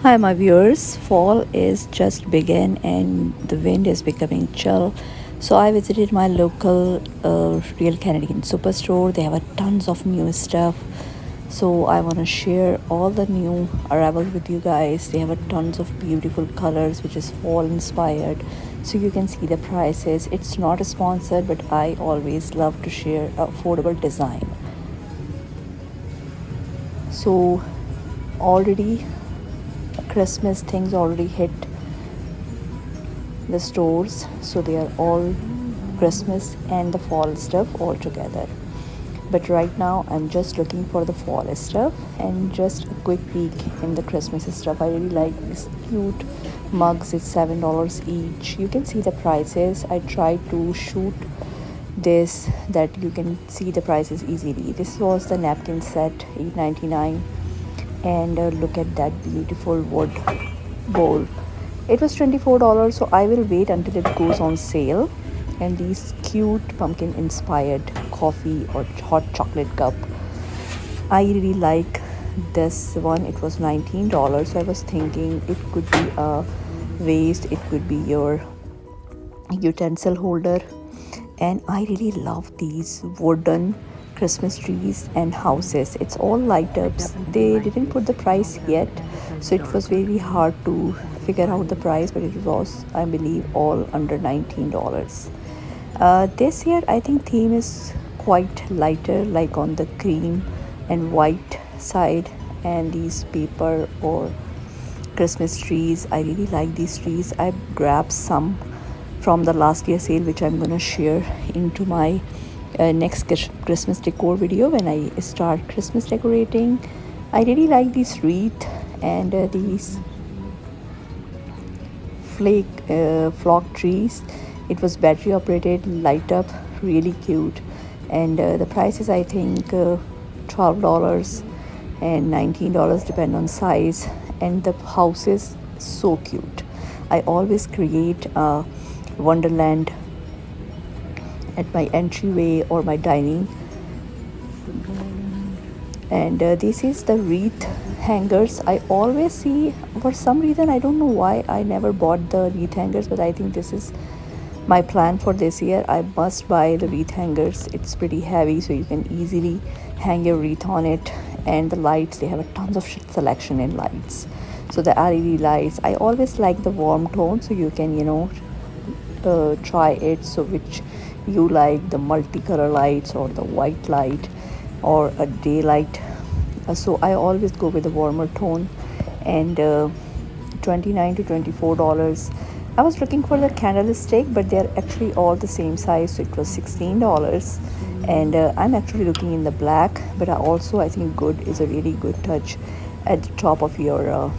Hi, my viewers. Fall is just begin and the wind is becoming chill. So I visited my local Real Canadian superstore. They have a tons of new stuff. So I want to share all the new arrivals with you guys. They have a tons of beautiful colors, which is fall inspired. So you can see the prices. It's not a sponsored, but I always love to share affordable design. So already Christmas things already hit the stores, so they are all Christmas and the fall stuff all together. But right now I'm just looking for the fall stuff and just a quick peek in the Christmas stuff. I really like these cute mugs. It's $7 each. You can see the prices. I tried to shoot this that you can see the prices easily. This was the napkin set, $8.99, and look at that beautiful wood bowl. It was $24, so I will wait until it goes on sale. And these cute pumpkin inspired coffee or hot chocolate cup. I really like this one. It was $19, so I was thinking it could be a vase, it could be your utensil holder. And I really love these wooden Christmas trees and houses. It's all light ups. They didn't put the price yet, so it was very hard to figure out the price, but it was, I believe, all under $19. This year I think theme is quite lighter, like on the cream and white side, and these paper or Christmas trees. I really like these trees. I grabbed some from the last year sale, which I'm gonna share into my next Christmas decor video when I start Christmas decorating. I really like these wreath and these flock trees. It was battery operated, light up, really cute. And the price is, I think, $12 and $19, depend on size. And the house is so cute. I always create a wonderland at my entryway or my dining. And this is the wreath hangers. I always see, for some reason, I don't know why I never bought the wreath hangers, but I think this is my plan for this year. I must buy the wreath hangers. It's pretty heavy, so you can easily hang your wreath on it. And the lights, they have a tons of selection in lights. So the LED lights, I always like the warm tone, so you can try it. So which you like, the multicolor lights or the white light or a daylight. So I always go with the warmer tone. And $29 to $24. I was looking for the candlestick, but they're actually all the same size, so it was $16. And I'm actually looking in the black, but I think good is a really good touch at the top of your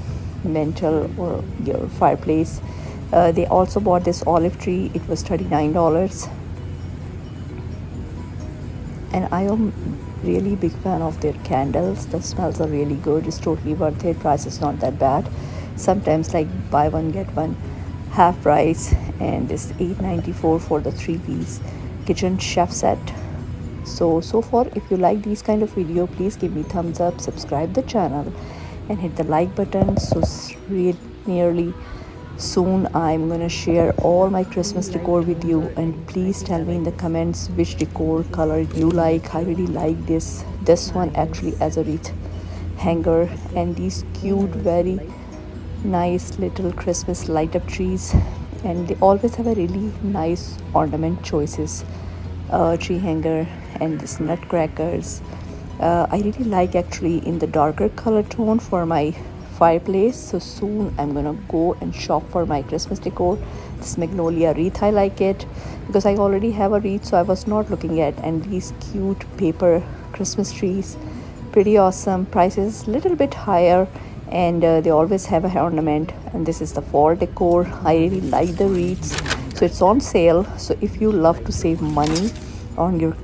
mantle or your fireplace. They also bought this olive tree. It was $39. And I am really big fan of their candles. The smells are really good. It's totally worth it. Price is not that bad. Sometimes like buy one get one half price. And this $8.94 for the 3-piece kitchen chef set. So far, if you like these kind of video, please give me thumbs up, subscribe the channel, and hit the like button. So nearly soon I'm gonna share all my Christmas decor with you, and please tell me in the comments which decor color you like. I really like this one actually as a wreath hanger, and these cute, very nice little Christmas light up trees. And they always have a really nice ornament choices, tree hanger and this nutcrackers. I really like actually in the darker color tone for my fireplace. So soon I'm gonna go and shop for my Christmas decor. This magnolia wreath, I like it because I already have a wreath, so I was not looking at. And these cute paper Christmas trees, pretty awesome. Prices a little bit higher, and they always have a ornament. And this is the fall decor. I really like the wreaths, so it's on sale. So if you love to save money on your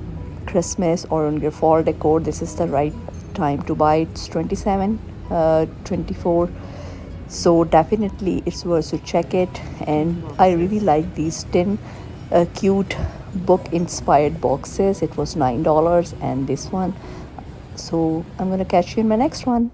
Christmas or on your fall decor, this is the right time to buy. It's $24. So definitely it's worth to check it. And I really like these tin cute book inspired boxes. It was $9, and this one. So I'm gonna catch you in my next one.